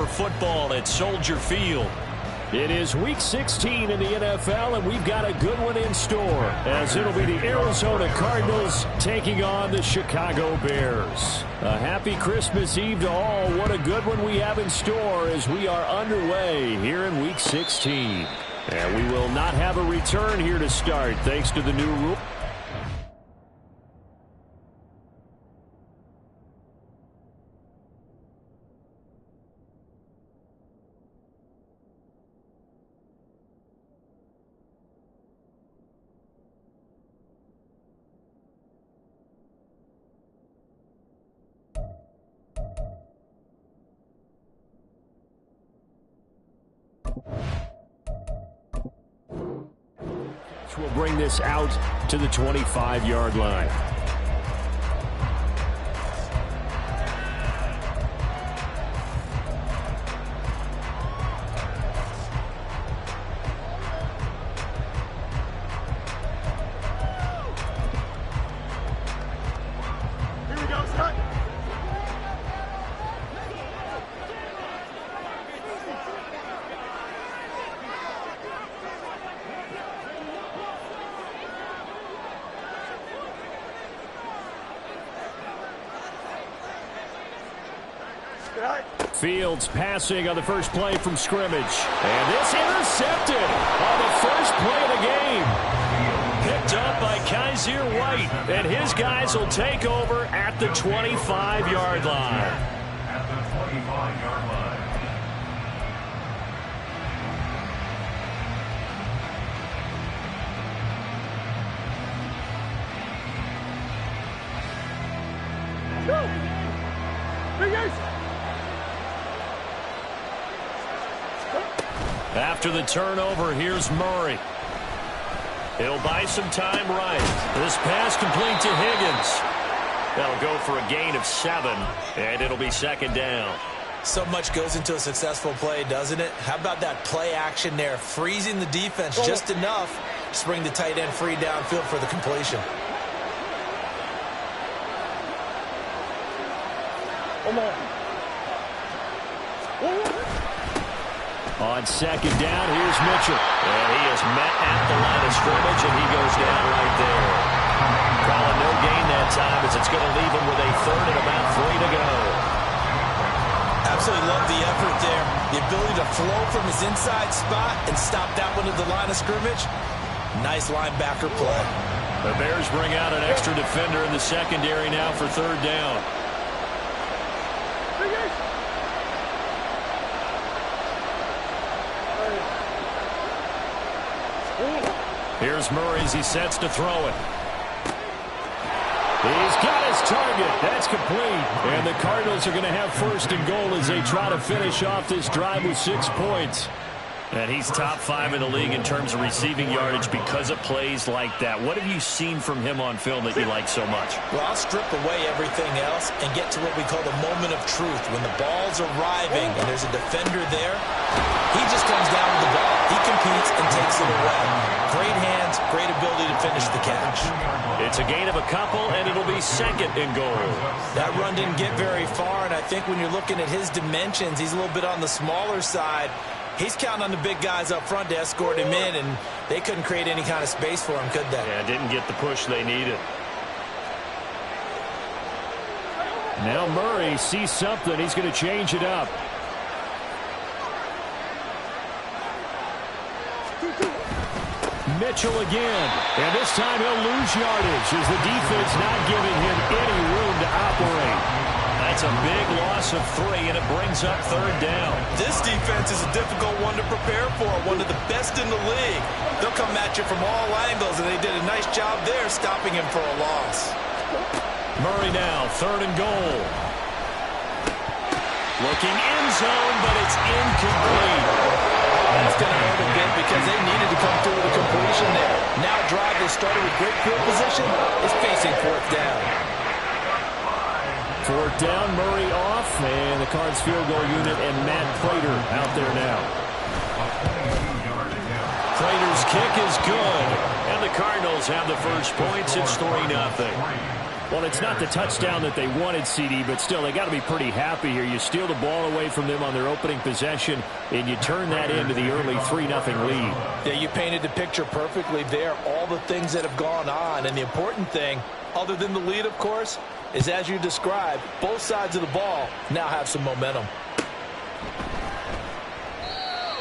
Summer football at Soldier Field. It is Week 16 in the NFL, and we've got a good one in store, as it'll be the Arizona Cardinals taking on the Chicago Bears. A happy Christmas Eve to all. What a good one we have in store as we are underway here in Week 16. And we will not have a return here to start, thanks to the new rule. We'll bring this out to the 25-yard line. Fields passing on the first play from scrimmage. And this intercepted on the first play of the game. Picked up by Kaiser White. And his guys will take over at the 25-yard line. At the 25-yard line. After the turnover, here's Murray. He'll buy some time right. This pass complete to Higgins. That'll go for a gain of 7, and it'll be second down. So much goes into a successful play, doesn't it? How about that play action there, freezing the defense just enough to bring the tight end free downfield for the completion. On second down, here's Mitchell. And he is met at the line of scrimmage, and he goes down right there. Calling no gain that time as it's going to leave him with a third and about 3 to go. Absolutely love the effort there. The ability to flow from his inside spot and stop that one at the line of scrimmage. Nice linebacker play. The Bears bring out an extra defender in the secondary now for third down. Here's Murray as he sets to throw it. He's got his target. That's complete. And the Cardinals are going to have first and goal as they try to finish off this drive with 6 points. And he's top 5 in the league in terms of receiving yardage because of plays like that. What have you seen from him on film that you like so much? Well, I'll strip away everything else and get to what we call the moment of truth. When the ball's arriving and there's a defender there, he just comes down with the ball. He competes and takes it away. Great hands, great ability to finish the catch. It's a gain of a couple, and it'll be second and goal. That run didn't get very far, and I think when you're looking at his dimensions, he's a little bit on the smaller side. He's counting on the big guys up front to escort him in, and they couldn't create any kind of space for him, could they? Yeah, didn't get the push they needed. Now Murray sees something. He's going to change it up. Mitchell again. And this time he'll lose yardage as the defense not giving him any room to operate. That's a big loss of 3, and it brings up third down. This defense is a difficult one to prepare for, one of the best in the league. They'll come at you from all angles, and they did a nice job there stopping him for a loss. Murray now, third and goal. Looking end zone, but it's incomplete. That's going to hurt a bit because they needed to come through with a completion there. Now a drive they started with great field position is facing fourth down. Fourth down, Murray off, and the Cards field goal unit and Matt Prater out there now. Prater's kick is good, and the Cardinals have the first points. It's 3-0. Well, it's not the touchdown that they wanted, CD, but still, they got to be pretty happy here. You steal the ball away from them on their opening possession, and you turn that into the early 3-0 lead. Yeah, you painted the picture perfectly there. All the things that have gone on, and the important thing, other than the lead, of course, is as you described, both sides of the ball now have some momentum.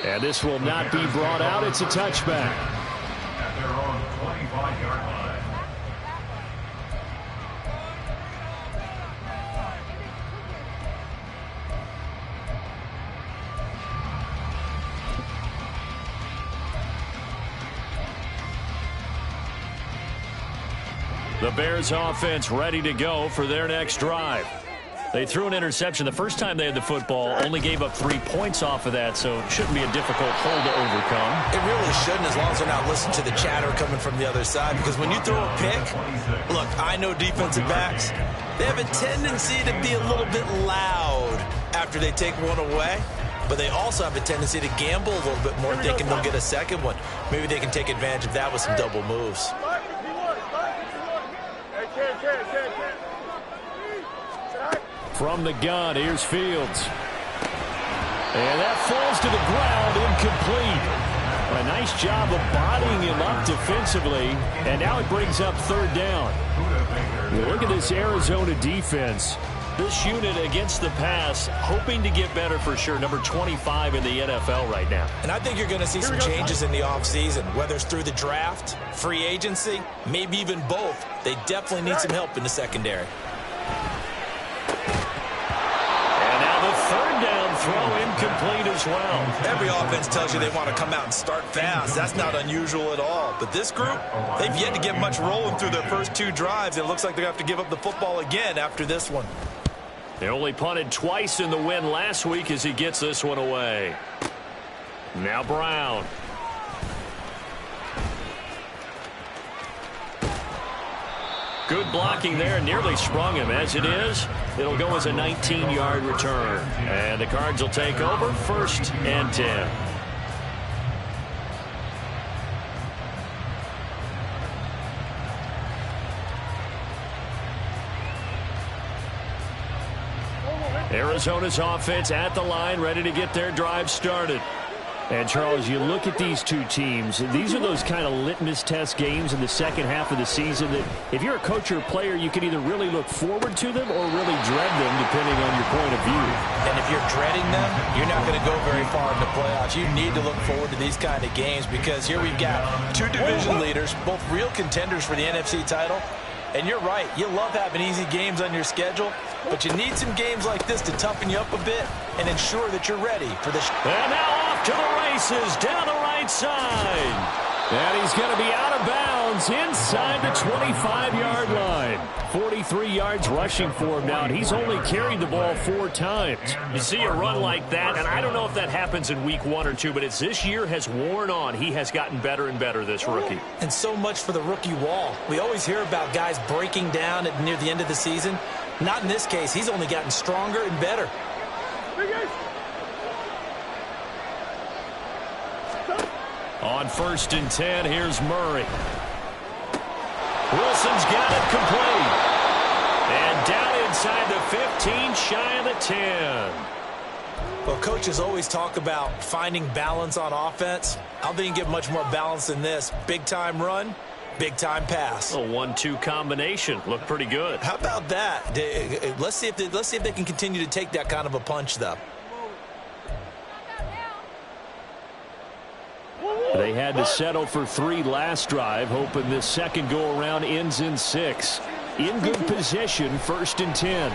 And this will not be brought out. It's a touchback. At their own 25-yard line. The Bears offense ready to go for their next drive. They threw an interception the first time they had the football, only gave up 3 points off of that, so it shouldn't be a difficult hole to overcome. It really shouldn't, as long as they're not listening to the chatter coming from the other side, because when you throw a pick, look, I know defensive backs, they have a tendency to be a little bit loud after they take one away, but they also have a tendency to gamble a little bit more thinking they'll get a second one. Maybe they can take advantage of that with some double moves. From the gun, here's Fields. And that falls to the ground, incomplete. A nice job of bodying him up defensively, and now it brings up third down. Look at this Arizona defense. This unit against the pass, hoping to get better for sure. Number 25 in the NFL right now. And I think you're going to see some changes in the offseason, whether it's through the draft, free agency, maybe even both. They definitely need some help in the secondary. Third down throw incomplete as well. Every offense tells you they want to come out and start fast. That's not unusual at all. But this group, they've yet to get much rolling through their first 2 drives. It looks like they have to give up the football again after this one. They only punted twice in the win last week as he gets this one away. Now Brown. Good blocking there, nearly sprung him. As it is, it'll go as a 19-yard return. And the Cards will take over, 1st and 10. Arizona's offense at the line, ready to get their drive started. And, Charles, you look at these two teams, these are those kind of litmus test games in the second half of the season that if you're a coach or a player, you can either really look forward to them or really dread them, depending on your point of view. And if you're dreading them, you're not going to go very far in the playoffs. You need to look forward to these kind of games because here we've got 2 division leaders, both real contenders for the NFC title. And you're right, you love having easy games on your schedule, but you need some games like this to toughen you up a bit and ensure that you're ready for this. And now off to the races down the right side. And he's going to be out of bounds inside the 25-yard line. 43 yards rushing for him now, and he's only carried the ball 4 times. You see a run like that, and I don't know if that happens in week 1 or 2, but as this year has worn on, he has gotten better and better, this rookie. And so much for the rookie wall. We always hear about guys breaking down near the end of the season. Not in this case. He's only gotten stronger and better. On 1st and 10, here's Murray. Wilson's got it complete. And down inside the 15, shy of the 10. Well, coaches always talk about finding balance on offense. I don't think you can get much more balance than this. Big-time run, big-time pass. A 1-2 combination. Looked pretty good. How about that? Let's see if they can continue to take that kind of a punch, though. They had to settle for 3 last drive, hoping this second go-around ends in 6. In good position, 1st and 10.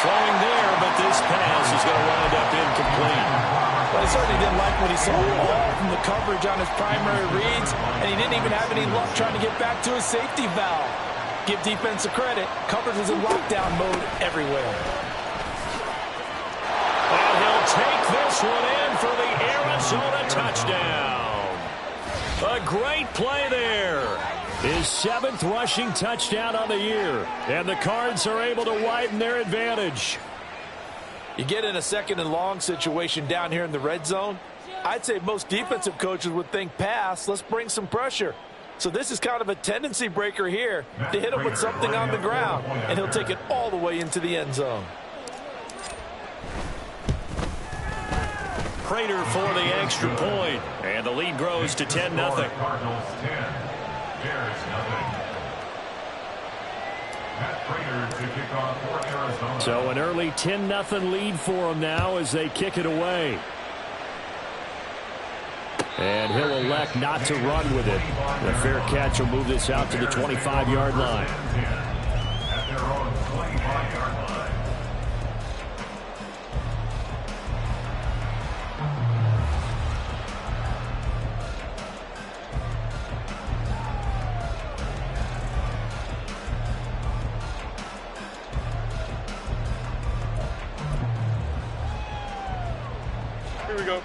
Throwing there, but this pass is going to wind up incomplete. Well, he certainly didn't like what he saw all from the coverage on his primary reads, and he didn't even have any luck trying to get back to his safety valve. Give defense a credit. Coverage was in lockdown mode everywhere. And he'll take this one in for the Arizona touchdown. A great play there. His 7th rushing touchdown on the year. And the Cards are able to widen their advantage. You get in a 2nd and long situation down here in the red zone. I'd say most defensive coaches would think pass. Let's bring some pressure. So this is kind of a tendency breaker here to hit him with something on the ground, and he'll take it all the way into the end zone. Prater for the extra point, and the lead grows to 10-0. Cardinals 10, Bears nothing. Matt Prater to kick off for Arizona. So an early 10-0 lead for them now as they kick it away. And he'll elect not to run with it. The fair catch will move this out to the 25-yard line. At their own 25-yard line.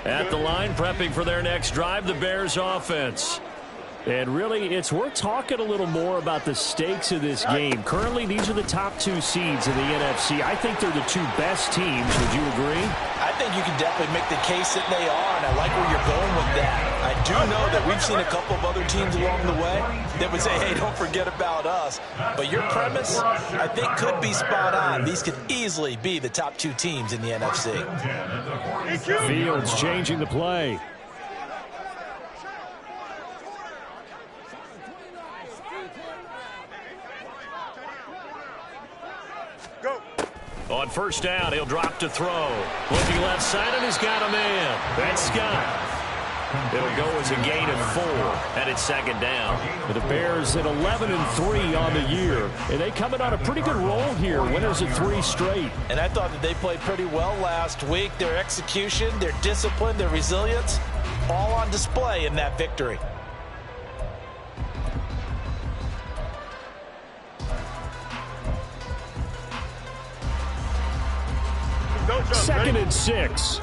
At the line, prepping for their next drive, the Bears offense. And really, it's worth talking a little more about the stakes of this game. Currently, these are the top two seeds in the NFC. I think they're the two best teams. Would you agree? I think you can definitely make the case that they are, and I like where you're going with that. I do know that we've seen a couple of other teams along the way that would say, hey, don't forget about us. But your premise, I think, could be spot on. These could easily be the top two teams in the NFC. Fields changing the play. On first down, he'll drop to throw. Looking left side, and he's got a man. That's Scott. It'll go as a gain of 4, and it's second down. The Bears at 11-3 on the year, and they coming on a pretty good roll here. Winners of 3 straight. And I thought that they played pretty well last week. Their execution, their discipline, their resilience, all on display in that victory. Second and 6.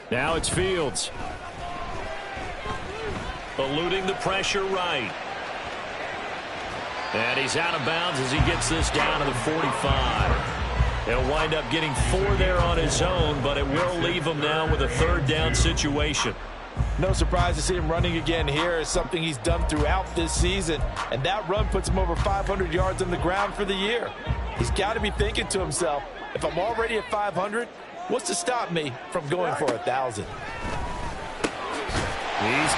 Now it's Fields. Eluding the pressure right. And he's out of bounds as he gets this down to the 45. He'll wind up getting 4 there on his own, but it will leave him now with a third down situation. No surprise to see him running again here. Is something he's done throughout this season. And that run puts him over 500 yards on the ground for the year. He's got to be thinking to himself, if I'm already at 500, what's to stop me from going for 1,000? He's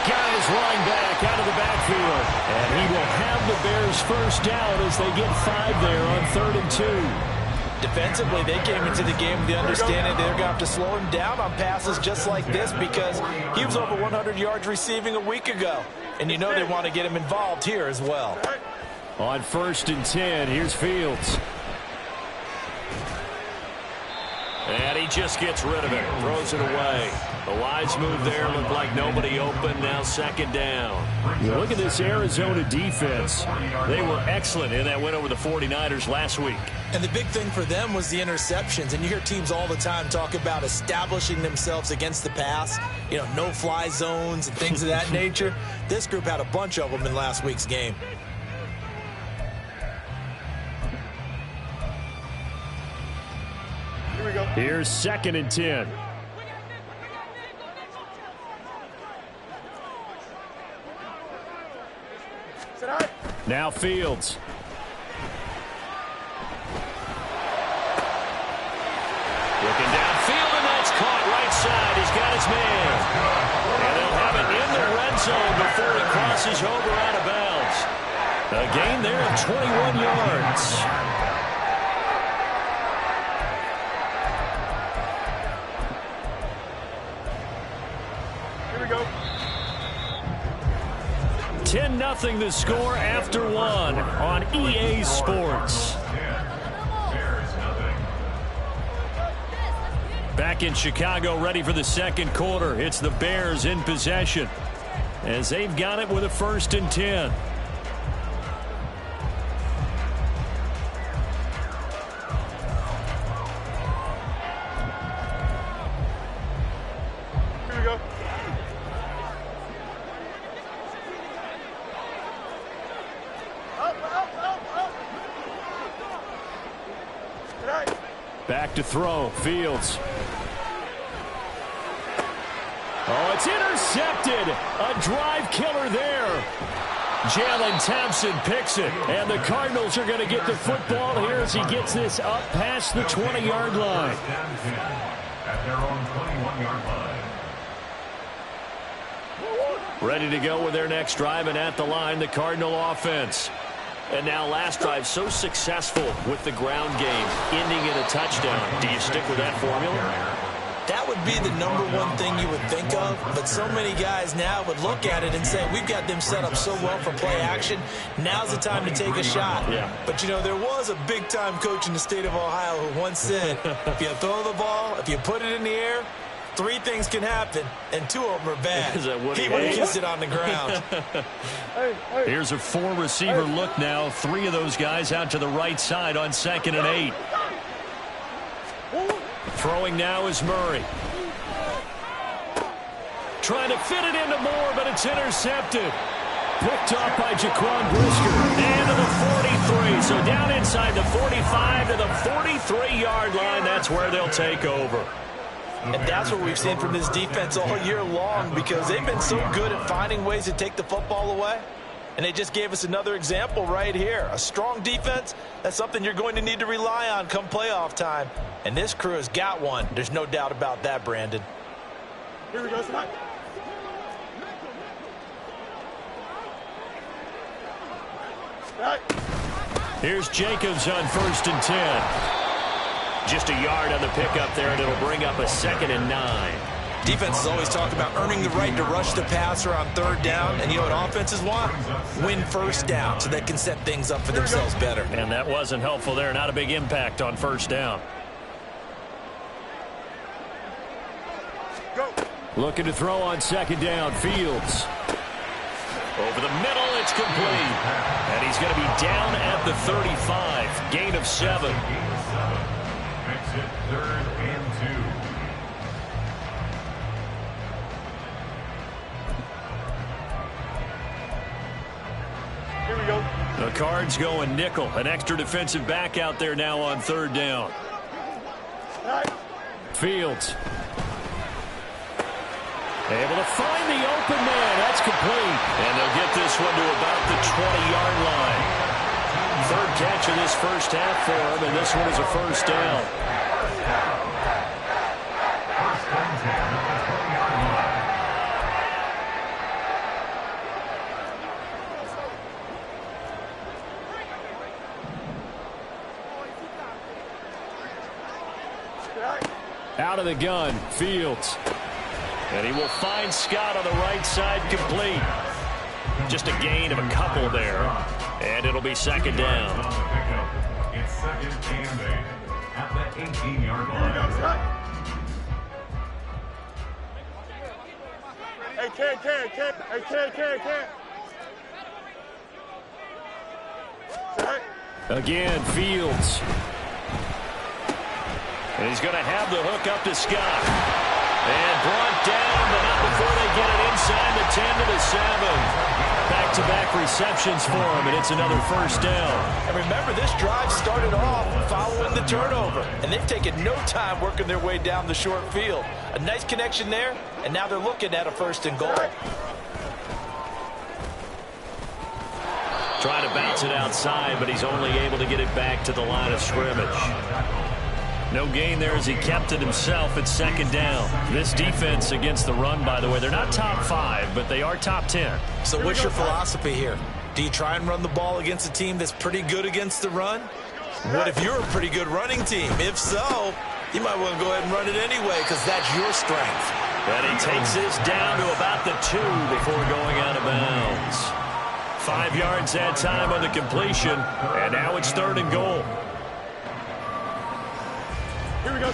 got his running back out of the backfield. And he will have the Bears first down as they get 5 there on 3rd and 2. Defensively, they came into the game with the understanding they're going to have to slow him down on passes just like this because he was over 100 yards receiving a week ago. And you know they want to get him involved here as well. On 1st and 10, here's Fields. And he just gets rid of it, throws it away. The wise move there, looked like nobody open, now second down. You look at this Arizona defense. They were excellent in that win over the 49ers last week. And the big thing for them was the interceptions. And you hear teams all the time talk about establishing themselves against the pass, you know, no-fly zones and things of that nature. This group had a bunch of them in last week's game. Here's 2nd and 10. Now Fields. Looking downfield, and that's caught right side. He's got his man. And they'll have it in the red zone before he crosses over out of bounds. A gain there of 21 yards. Here we go. 10-0 the score after 1 on EA Sports. Back in Chicago, ready for the 2nd quarter. It's the Bears in possession as they've got it with a 1st and 10. Here we go. Back to throw. Fields. Oh, it's intercepted. A drive killer there. Jalen Thompson picks it. And the Cardinals are going to get the football here as he gets this up past the 20-yard line. At their own 21-yard line. Ready to go with their next drive, and at the line, the Cardinal offense. And now last drive so successful with the ground game, ending in a touchdown. Do you stick with that formula? That would be the number one thing you would think of, but so many guys now would look at it and say, we've got them set up so well for play action, now's the time to take a shot. Yeah. But, you know, there was a big-time coach in the state of Ohio who once said, if you throw the ball, if you put it in the air, 3 things can happen, and 2 of them are bad. Is that what he he would is? kiss it on the ground. Here's a 4-receiver look now. 3 of those guys out to the right side on 2nd and 8. Throwing now is Murray. Trying to fit it into Moore, but it's intercepted. Picked off by Jaquan Brisker. And to the 43. So down inside the 45 to the 43-yard line. That's where they'll take over. And that's what we've seen from this defense all year long, because they've been so good at finding ways to take the football away. And they just gave us another example right here. A strong defense, that's something you're going to need to rely on come playoff time. And this crew has got one. There's no doubt about that, Brandon. Here we go, Scott. Here's Jacobs on 1st and 10. Just a yard on the pickup there, and it'll bring up a 2nd and 9. Defenses always talk about earning the right to rush the passer on 3rd down. And you know what offenses want? Win 1st down so they can set things up for themselves better. And that wasn't helpful there. Not a big impact on 1st down. Go. Looking to throw on 2nd down. Fields. Over the middle, it's complete. And he's going to be down at the 35. Gain of 7. Makes it 3rd and 2. Here we go. The Cards going nickel. An extra defensive back out there now on 3rd down. Fields. Able to find the open man. That's complete. And they'll get this one to about the 20-yard line. 3rd catch of this first half for him, and this one is a 1st down. Out of the gun. Fields. And he will find Scott on the right side, complete. Just a gain of a couple there. And it'll be 2nd down. It's 2nd and 8 at the 18-yard line. Hey, can. Again, Fields. And he's going to have the hook up to Scott. And brought down, but not before they get it inside the 10 to the 7. Back-to-back receptions for him, and it's another 1st down. And remember, this drive started off following the turnover. And they've taken no time working their way down the short field. A nice connection there, and now they're looking at a 1st and goal. Trying to bounce it outside, but he's only able to get it back to the line of scrimmage. No gain there as he kept it himself at 2nd down. This defense against the run, by the way, they're not top 5, but they are top 10. So what's your philosophy here? Do you try and run the ball against a team that's pretty good against the run? What if you're a pretty good running team? If so, you might want to go ahead and run it anyway, because that's your strength. And he takes this down to about the 2 before going out of bounds. 5 yards that time on the completion, and now it's 3rd and goal. Here we go. And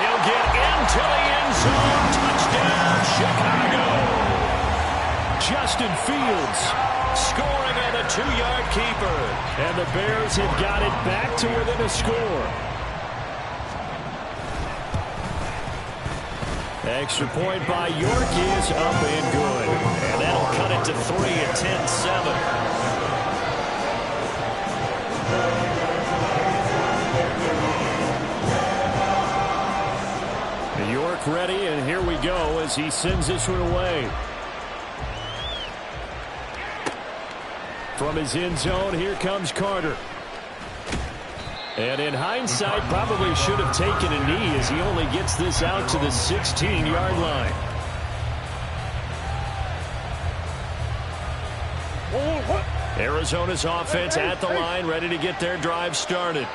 he'll get into the end zone. Touchdown, Chicago. Justin Fields Scoring on the 2-yard keeper. And the Bears have got it back to within a score. Extra point by York is up and good. And that'll cut it to 3 at 10-7. York ready, and here we go as he sends this one away. From his end zone, here comes Carter. And in hindsight, probably should have taken a knee as he only gets this out to the 16-yard line. Arizona's offense at the line, ready to get their drive started.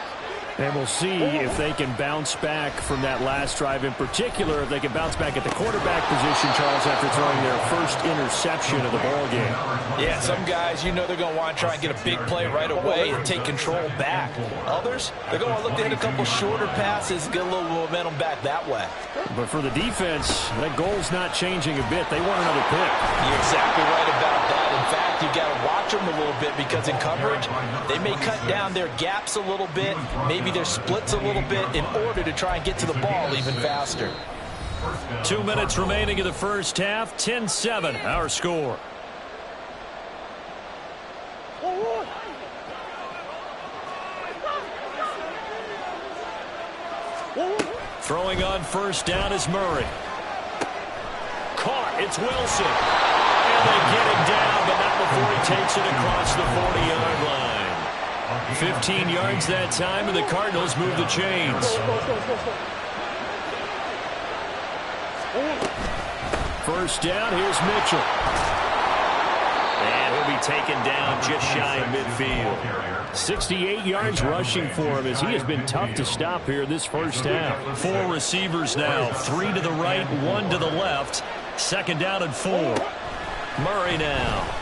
And we'll see if they can bounce back from that last drive, in particular if they can bounce back at the quarterback position, Charles, after throwing their first interception of the ballgame. Yeah, some guys, you know they're going to want to try and get a big play right away and take control back. Others, they're going to look to hit a couple shorter passes, get a little momentum back that way. But for the defense, that goal's not changing a bit. They want another pick. You're exactly right about that. In fact, you've got to watch them a little bit because in coverage, they may cut down their gaps a little bit, maybe their splits a little bit in order to try and get to the ball even faster. 2 minutes remaining in the first half. 10-7, our score. Throwing on first down is Murray. Caught. It's Wilson. And they get him down, but not before he takes it across the 40-yard line. 15 yards that time, and the Cardinals move the chains. First down, here's Mitchell. And he'll be taken down just shy of midfield. 68 yards rushing for him as he has been tough to stop here this first half. 4 receivers now, 3 to the right, 1 to the left. Second down and 4. Murray now.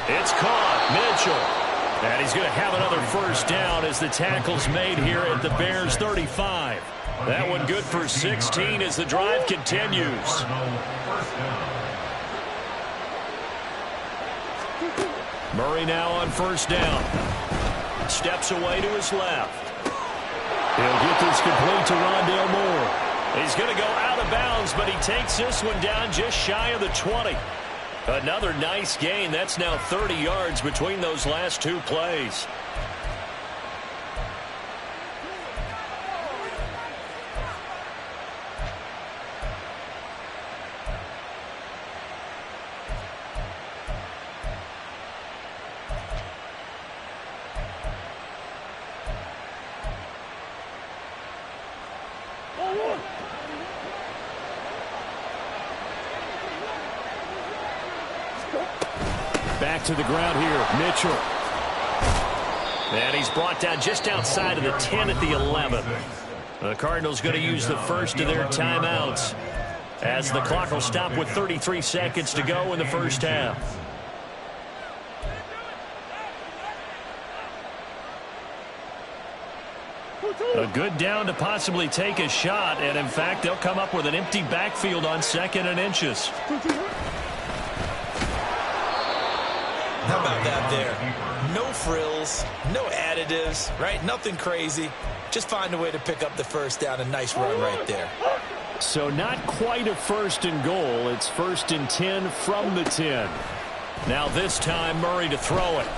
It's caught. Mitchell. And he's going to have another first down as the tackle's made here at the Bears 35. That one good for 16 as the drive continues. Murray now on first down. Steps away to his left. He'll get this complete to Rondale Moore. He's going to go out of bounds, but he takes this one down just shy of the 20. Another nice gain. That's now 30 yards between those last 2 plays. Back to the ground here, Mitchell. And he's brought down just outside of the 10 at the 11. The Cardinals going to use the first of their timeouts as the clock will stop with 33 seconds to go in the first half. A good down to possibly take a shot, and in fact, they'll come up with an empty backfield on 2nd and inches. How about that there? No frills, no additives, right? Nothing crazy. Just find a way to pick up the first down. A nice run right there. So not quite a 1st and goal. It's 1st and 10 from the 10. Now this time, Murray to throw it.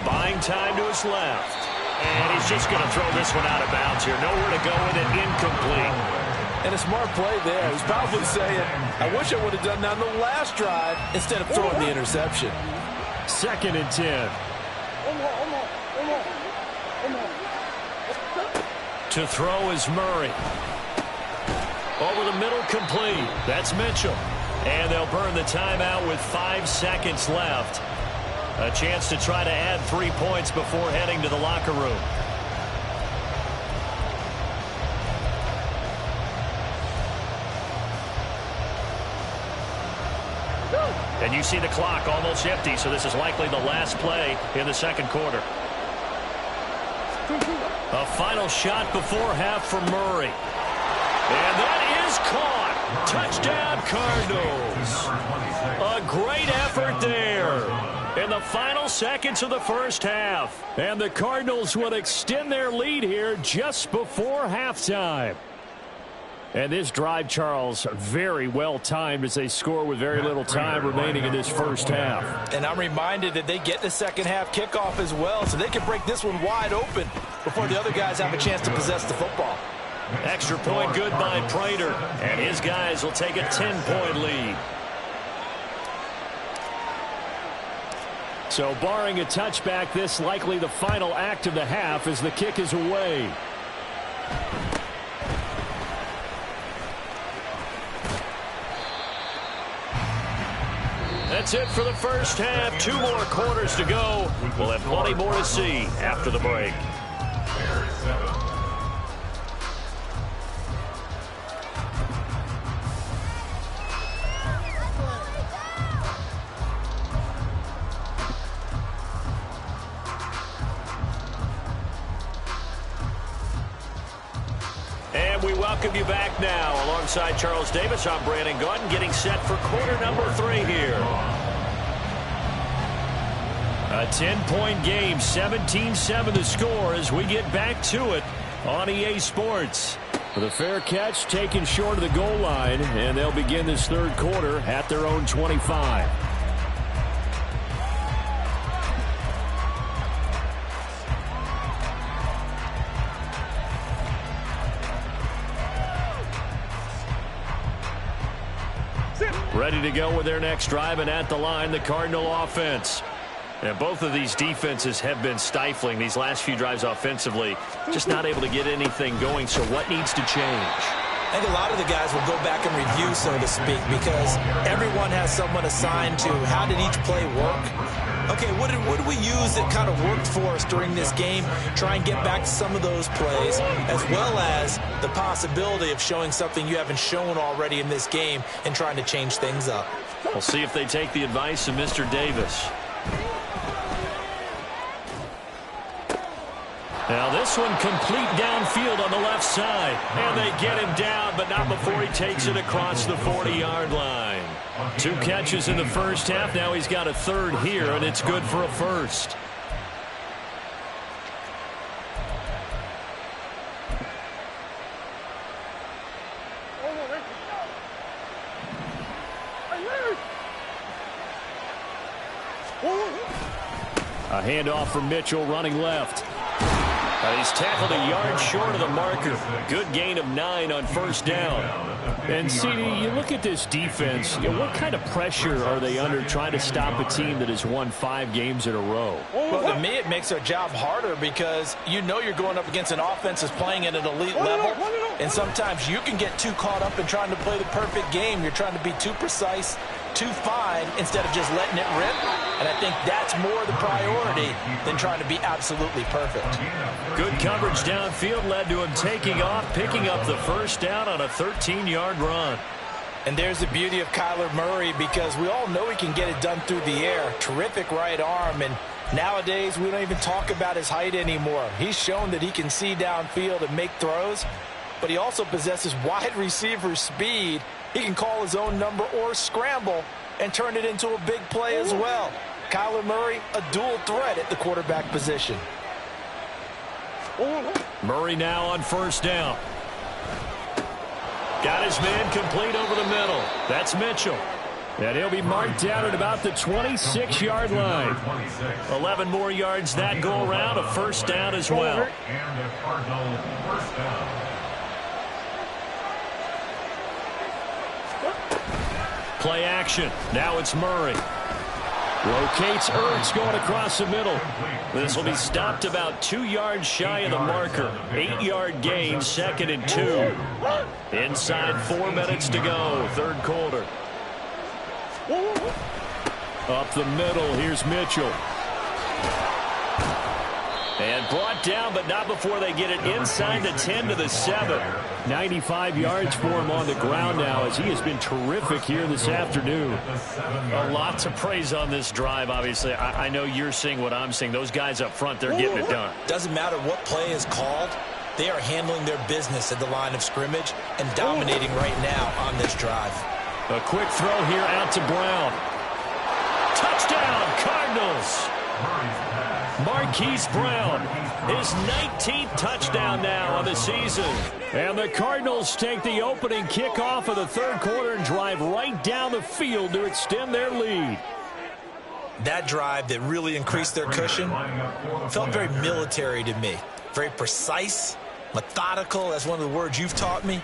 Buying time to his left. And he's just going to throw this one out of bounds here. Nowhere to go with it. Incomplete. And a smart play there. He's probably saying, I wish I would have done that on the last drive instead of throwing the interception. 2nd and 10. To throw is Murray. Over the middle, complete. That's Mitchell. And they'll burn the timeout with 5 seconds left. A chance to try to add 3 points before heading to the locker room. And you see the clock almost empty, so this is likely the last play in the second quarter. A final shot before half from Murray. And that is caught. Touchdown, Cardinals. A great effort there in the final seconds of the first half. And the Cardinals would extend their lead here just before halftime. And this drive, Charles, very well timed as they score with very little time remaining in this first half. And I'm reminded that they get the second half kickoff as well, so they can break this one wide open before the other guys have a chance to possess the football. Extra point good by Prater, and his guys will take a 10-point lead. So barring a touchback, this likely the final act of the half as the kick is away. That's it for the first half. 2 more quarters to go. We'll have plenty more to see after the break. And we welcome you back now. Alongside Charles Davis, I'm Brandon Gaudin, getting set for quarter number 3 here. A 10-point game, 17-7 the score as we get back to it on EA Sports. With a fair catch taken short of the goal line, and they'll begin this third quarter at their own 25. Ready to go with their next drive, and at the line, the Cardinal offense. And both of these defenses have been stifling these last few drives offensively. Just not able to get anything going, so what needs to change? I think a lot of the guys will go back and review, so to speak, because everyone has someone assigned to how did each play work. Okay, what did we use that kind of worked for us during this game? Try and get back to some of those plays, as well as the possibility of showing something you haven't shown already in this game and trying to change things up. We'll see if they take the advice of Mr. Davis. Now this one complete downfield on the left side. And they get him down, but not before he takes it across the 40-yard line. 2 catches in the first half. Now he's got a third here, and it's good for a first. A handoff from Mitchell running left. He's tackled a yard short of the marker. Good gain of 9 on first down. And, CD, you look at this defense, what kind of pressure are they under trying to stop a team that has won 5 games in a row? Well, to me, it makes their job harder because you know you're going up against an offense that's playing at an elite level, and sometimes you can get too caught up in trying to play the perfect game. You're trying to be too precise, too fine, instead of just letting it rip. And I think that's more the priority than trying to be absolutely perfect. Good coverage downfield led to him taking off, picking up the first down on a 13-yard run. And there's the beauty of Kyler Murray, because we all know he can get it done through the air. Terrific right arm, and nowadays we don't even talk about his height anymore. He's shown that he can see downfield and make throws, but he also possesses wide receiver speed. He can call his own number or scramble and turn it into a big play as well. Kyler Murray, a dual threat at the quarterback position. Murray now on first down. Got his man complete over the middle. That's Mitchell. And he'll be marked down at about the 26-yard line. 11 more yards that go around, a first down as well. And the Cardinal first down. Play action. Now it's Murray. Rotates Ertz going across the middle. This will be stopped about 2 yards shy of the marker. 8-yard gain, 2nd and 2. Inside 4 minutes to go, third quarter. Up the middle, here's Mitchell. And brought down, but not before they get it inside the 10 to the 7. 95 yards for him on the ground now, as he has been terrific here this afternoon. A lot to praise on this drive, obviously. I know you're seeing what I'm seeing. Those guys up front, they're getting it done. Doesn't matter what play is called. They are handling their business at the line of scrimmage and dominating right now on this drive. A quick throw here out to Brown. Touchdown, Cardinals! Marquise Brown his 19th touchdown now on the season. And the Cardinals take the opening kickoff of the third quarter and drive right down the field to extend their lead. That drive that really increased their cushion felt very military to me. Very precise, methodical. That's one of the words you've taught me.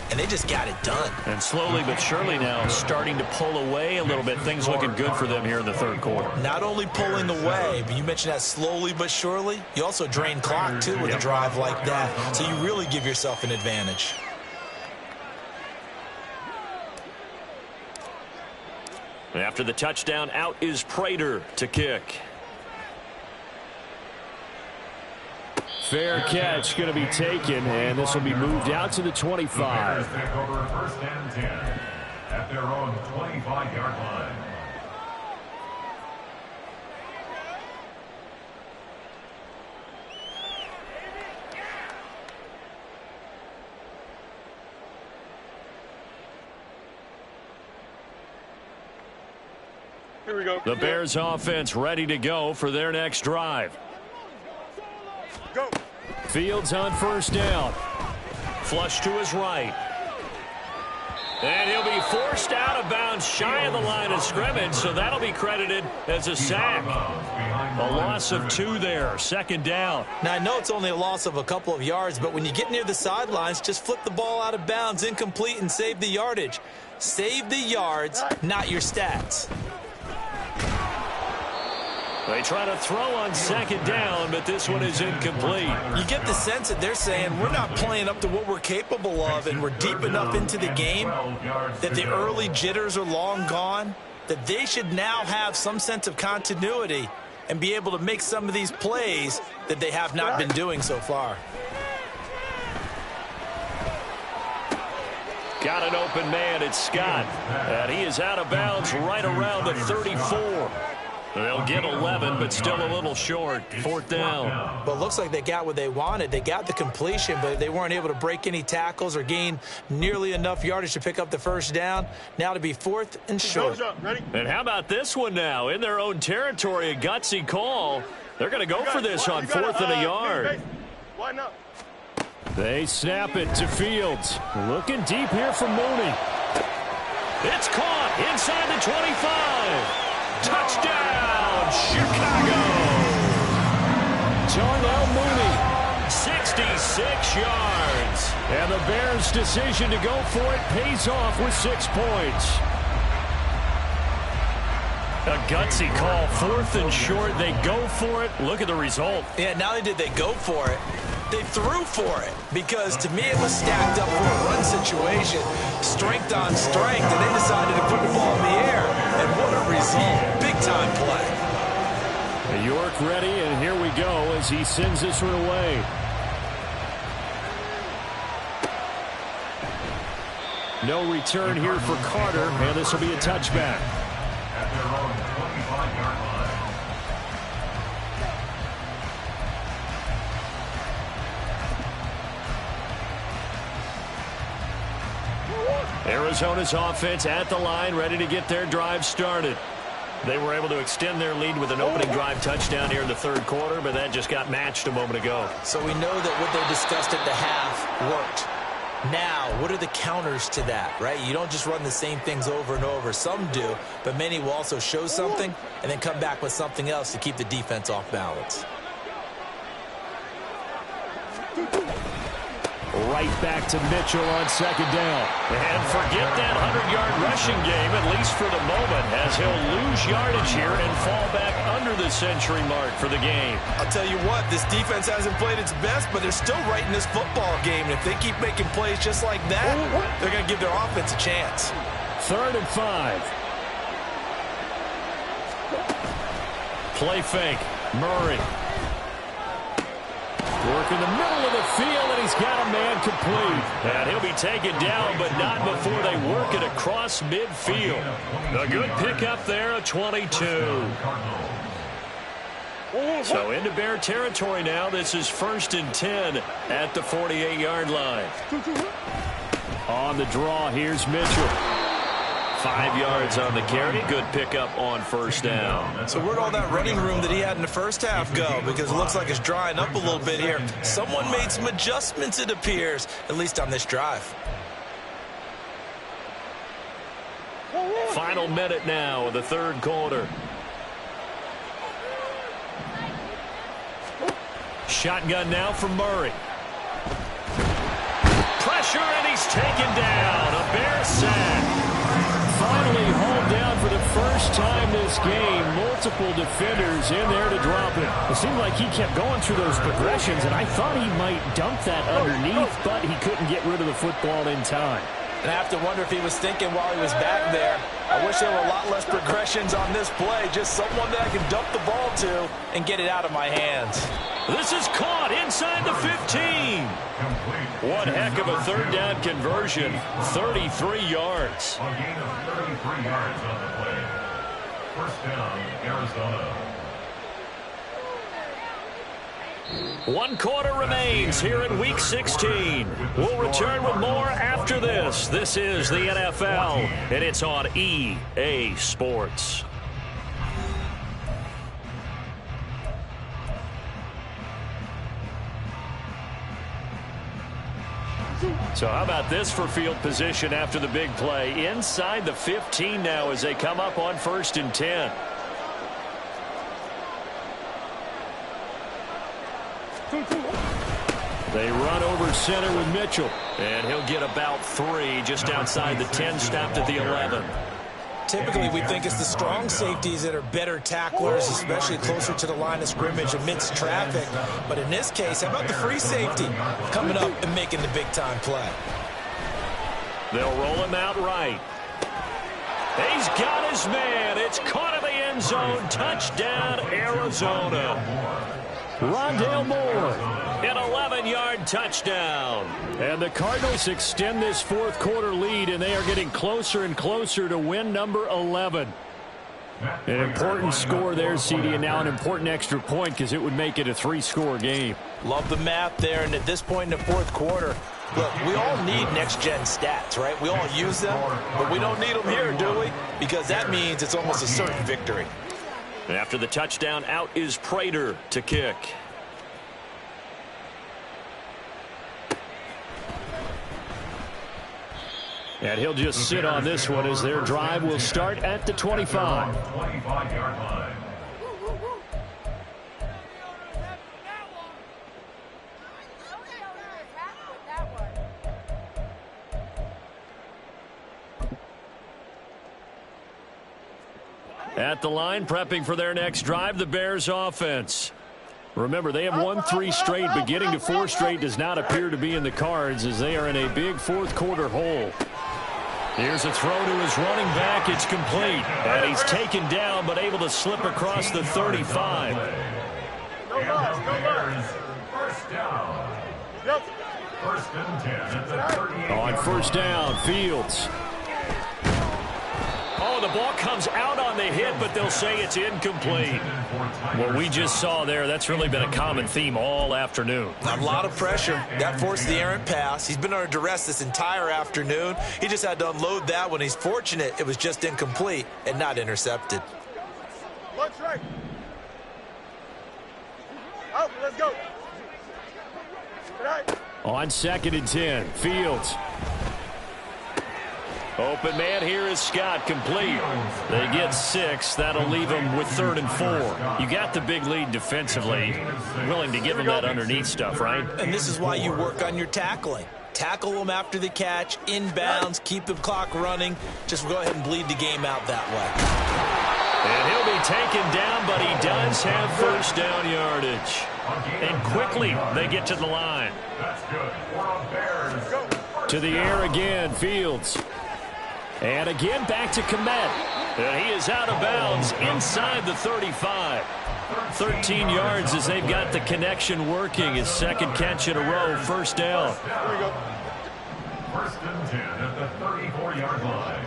And they just got it done. And slowly but surely now starting to pull away a little bit. Things looking good for them here in the third quarter. Not only pulling away, but you mentioned that slowly but surely. You also drain clock, too, with a drive like that. So you really give yourself an advantage. After the touchdown, out is Prater to kick. Fair catch going to be taken, and this will be moved out to the 25. The Bears take over first and 10 at their own 25-yard line. Here we go. The Bears offense ready to go for their next drive. Go. Fields on first down. Flush to his right. And he'll be forced out of bounds shy of the line of scrimmage, so that'll be credited as a sack. A loss of 2 there, second down. Now, I know it's only a loss of a couple of yards, but when you get near the sidelines, just flip the ball out of bounds, incomplete, and save the yardage. Save the yards, not your stats. They try to throw on second down, but this one is incomplete. You get the sense that they're saying we're not playing up to what we're capable of, and we're deep enough into the game that the early jitters are long gone, that they should now have some sense of continuity and be able to make some of these plays that they have not been doing so far. Got an open man, it's Scott. And he is out of bounds right around the 34. They'll get 11, but still a little short. Fourth down. But it looks like they got what they wanted. They got the completion, but they weren't able to break any tackles or gain nearly enough yardage to pick up the first down. Now to be fourth and short. Ready? And how about this one now? In their own territory, a gutsy call. They're going to go for this on fourth and a yard. Line up. They snap it to Fields. Looking deep here for Mooney. It's caught inside the 25. Touchdown, Chicago. Darnell Mooney. 66 yards. And the Bears' decision to go for it pays off with 6 points. A gutsy call, fourth and short. They go for it. Look at the result. Yeah, not only did they go for it, they threw for it, because to me it was stacked up for a run situation, strength on strength, and they decided to put the ball in the air. And what a result. Big-time play. York ready, and here we go as he sends this one away. No return here for Carter, and this will be a touchback. At their own 25-yard line. Arizona's offense at the line, ready to get their drive started. They were able to extend their lead with an opening drive touchdown here in the third quarter, but that just got matched a moment ago. So we know that what they discussed at the half worked. Now, what are the counters to that, right? You don't just run the same things over and over. Some do, but many will also show something and then come back with something else to keep the defense off balance. Right back to Mitchell on second down. And forget that 100-yard rushing game, at least for the moment, as he'll lose yardage here and fall back under the century mark for the game. I'll tell you what, this defense hasn't played its best, but they're still right in this football game. And if they keep making plays just like that, they're going to give their offense a chance. 3rd and 5. Play fake. Murray. Work in the middle of the field, and he's got a man complete. And he'll be taken down, but not before they work it across midfield. A good pickup there, a 22. So into Bear territory now. This is 1st and 10 at the 48-yard line. On the draw, here's Mitchell. 5 yards on the carry. Good pickup on first down. So where'd all that running room that he had in the first half go? Because it looks like it's drying up a little bit here. Someone made some adjustments, it appears, at least on this drive. Final minute now of the third quarter. Shotgun now from Murray. Pressure, and he's taken down. A Bear sack. Finally hauled down for the first time this game. Multiple defenders in there to drop it. It seemed like he kept going through those progressions, and I thought he might dump that underneath, but he couldn't get rid of the football in time. And I have to wonder if he was thinking while he was back there, I wish there were a lot less progressions on this play. Just someone that I can dump the ball to and get it out of my hands. This is caught inside the 15. One heck of a third down conversion. 33 yards. A gain of 33 yards on the play. First down, Arizona. 1 quarter remains here in Week 16. We'll return with more after this. This is the NFL, and it's on EA Sports. So how about this for field position after the big play? Inside the 15 now as they come up on 1st and 10. They run over center with Mitchell. And he'll get about 3 just outside the 10, stopped at the 11. Typically, we think it's the strong safeties that are better tacklers, especially closer to the line of scrimmage amidst traffic. But in this case, how about the free safety coming up and making the big-time play? They'll roll him out right. He's got his man. It's caught in the end zone. Touchdown, Arizona. Rondale Moore. An 11-yard touchdown. And the Cardinals extend this fourth quarter lead, and they are getting closer and closer to win number 11. An important score there, CD, and now an important extra point because it would make it a 3-score game. Love the math there, and at this point in the fourth quarter, look, we all need next-gen stats, right? We all use them, but we don't need them here, do we? Because that means it's almost a certain victory. After the touchdown, out is Prater to kick. And he'll just sit on this one as their drive will start at the 25. 25-yard line. At the line, prepping for their next drive, the Bears offense. Remember, they have won 3 straight, but getting to 4 straight does not appear to be in the cards as they are in a big fourth quarter hole. Here's a throw to his running back. It's complete. And he's taken down, but able to slip across the 35. First down. First and 10 at the 38. On first down, Fields. Oh, the ball comes out on the hit, but they'll say it's incomplete. What we just saw there, that's really been a common theme all afternoon. A lot of pressure. That forced the errant pass. He's been under duress this entire afternoon. He just had to unload that one. He's fortunate it was just incomplete and not intercepted. One strike. Out, let's go. On 2nd and 10, Fields. Open man here is Scott, complete. They get 6. That'll leave them with 3rd and 4. You got the big lead defensively. Willing to give them that underneath stuff, right? And this is why you work on your tackling. Tackle them after the catch, inbounds, keep the clock running. Just go ahead and bleed the game out that way. And he'll be taken down, but he does have first down yardage. And quickly they get to the line. That's good. For Bears. To the air again, Fields. And again back to Kmet. And he is out of bounds inside the 35. 13 yards as they've got the connection working. His 2nd catch in a row, first down. Here we go. First and 10 at the 34-yard line.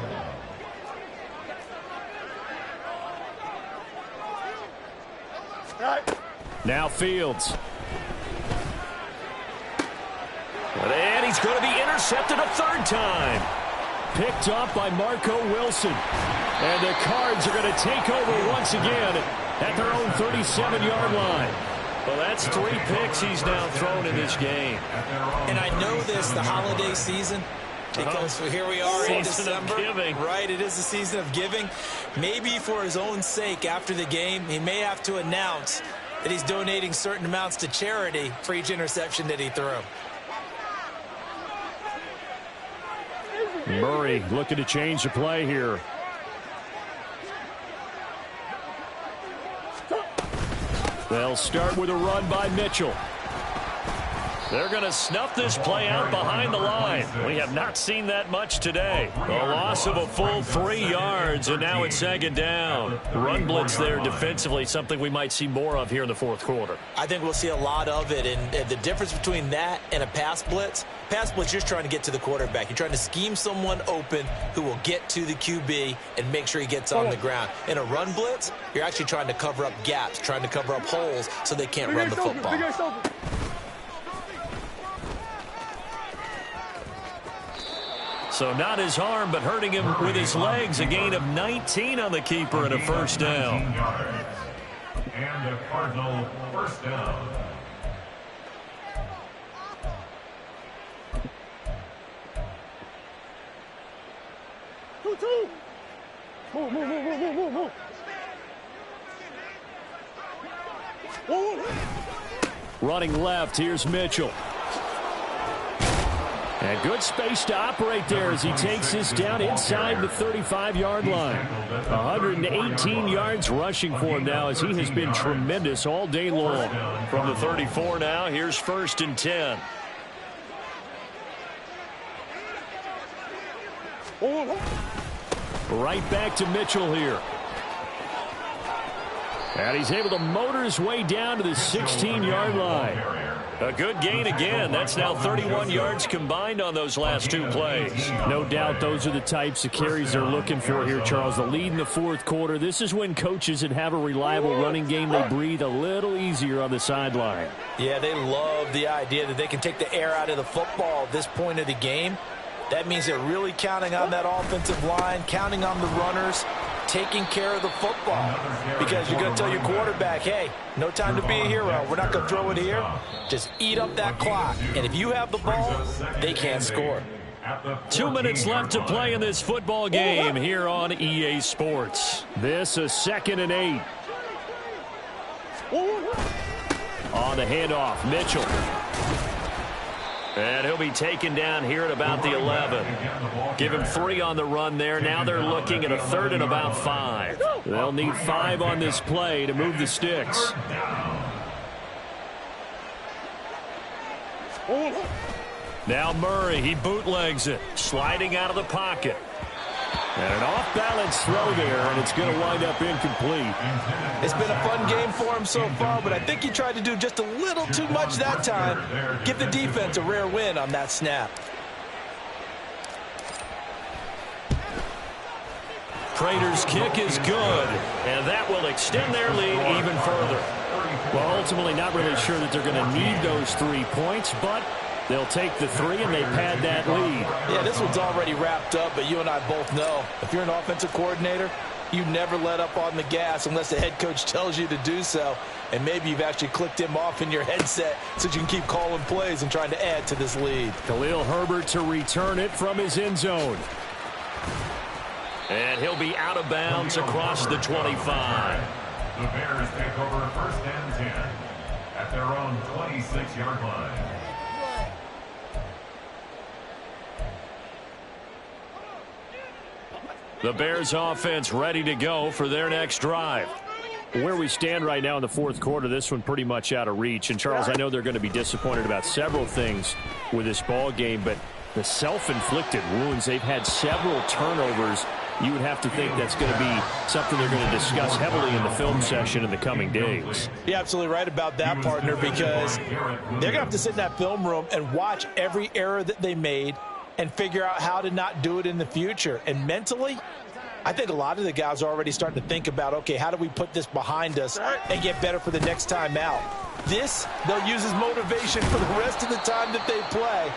Now Fields. And he's going to be intercepted a 3rd time. picked off by Marco Wilson. And the Cards are going to take over once again at their own 37-yard line. Well, that's 3 picks he's now thrown in this game. And I know this, the holiday season, because here we are in December. Right, it is the season of giving. Maybe for his own sake after the game, he may have to announce that he's donating certain amounts to charity for each interception that he threw. Murray looking to change the play here. They'll start with a run by Mitchell. They're going to snuff this play out behind the line. We have not seen that much today. A loss of a full 3 yards, and now it's 2nd down. Run blitz there defensively, something we might see more of here in the 4th quarter. I think we'll see a lot of it, and the difference between that and a pass blitz, you're just trying to get to the quarterback. You're trying to scheme someone open who will get to the QB and make sure he gets on the ground. In a run blitz, you're actually trying to cover up gaps, trying to cover up holes so they can't run the football. So not his arm, but hurting him with his legs. A gain of 19 on the keeper and a 1st down. And a Cardinal 1st down. Running left, here's Mitchell. And good space to operate there as he takes this down inside the 35-yard line. 118 yards rushing for him now as he has been tremendous all day long. From the 34 now, here's 1st and 10. Right back to Mitchell here. And he's able to motor his way down to the 16-yard line. A good gain again. That's now 31 yards combined on those last 2 plays. No doubt those are the types of carries they're looking for here, Charles. The lead in the 4th quarter. This is when coaches that have a reliable running game, they breathe a little easier on the sideline. Yeah, they love the idea that they can take the air out of the football at this point of the game. That means they're really counting on that offensive line, counting on the runners, taking care of the football. Because you're going to tell your quarterback, hey, no time to be a hero. We're not going to throw it here. Just eat up that clock. And if you have the ball, they can't score. 2 minutes left to play in this football game here on EA Sports. This is 2nd and 8. On the handoff, Mitchell. And he'll be taken down here at about the 11. Give him 3 on the run there. Now they're looking at a 3rd and about 5. They'll need 5 on this play to move the sticks. Now Murray, he bootlegs it, sliding out of the pocket. And an off-balance throw there, and it's going to wind up incomplete. It's been a fun game for him so far, but I think he tried to do just a little too much that time. Give the defense a rare win on that snap. Prater's kick is good, and that will extend their lead even further. Well, ultimately not really sure that they're going to need those 3 points, but they'll take the 3 and they pad that lead. Yeah, this one's already wrapped up, but you and I both know if you're an offensive coordinator, you never let up on the gas unless the head coach tells you to do so. And maybe you've actually clicked him off in your headset so you can keep calling plays and trying to add to this lead. Khalil Herbert to return it from his end zone. And he'll be out of bounds across the 25. The Bears take over 1st and 10 at their own 26-yard line. The Bears offense ready to go for their next drive. Where we stand right now in the 4th quarter, this one pretty much out of reach. And, Charles, I know they're going to be disappointed about several things with this ball game, but the self-inflicted wounds, they've had several turnovers. You would have to think that's going to be something they're going to discuss heavily in the film session in the coming days. You're absolutely right about that, partner, because they're going to have to sit in that film room and watch every error that they made and figure out how to not do it in the future. And mentally, I think a lot of the guys are already starting to think about, okay, how do we put this behind us and get better for the next time out? This, they'll use as motivation for the rest of the time that they play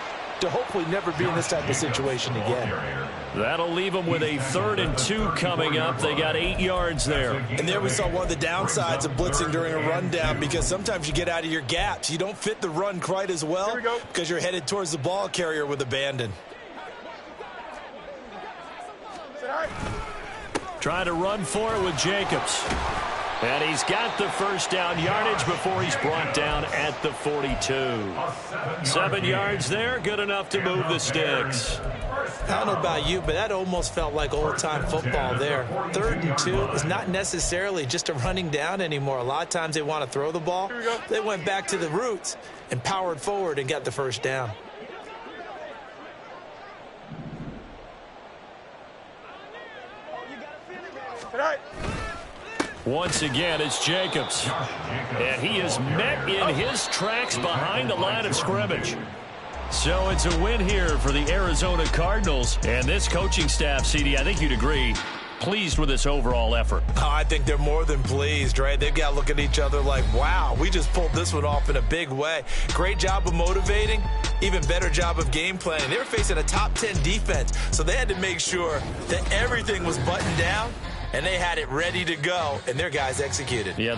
to hopefully never be in this type of situation again. That'll leave them with a 3rd and 2 coming up. They got 8 yards there. And there we saw one of the downsides of blitzing during a rundown, because sometimes you get out of your gaps. You don't fit the run quite as well because you're headed towards the ball carrier with abandon. Trying to run for it with Jacobs. And he's got the first down yardage before he's brought down at the 42. 7 yards there, good enough to move the sticks. I don't know about you, but that almost felt like old-time football there. 3rd and 2 is not necessarily just a running down anymore. A lot of times they want to throw the ball. They went back to the roots and powered forward and got the first down. Once again, it's Jacobs. And he is met in his tracks behind the line of scrimmage. So it's a win here for the Arizona Cardinals. And this coaching staff, CD, I think you'd agree, pleased with this overall effort. Oh, I think they're more than pleased, right? They've got to look at each other like, wow, we just pulled this one off in a big way. Great job of motivating, even better job of game planning. They were facing a top 10 defense, so they had to make sure that everything was buttoned down, and they had it ready to go, and their guys executed. Yeah,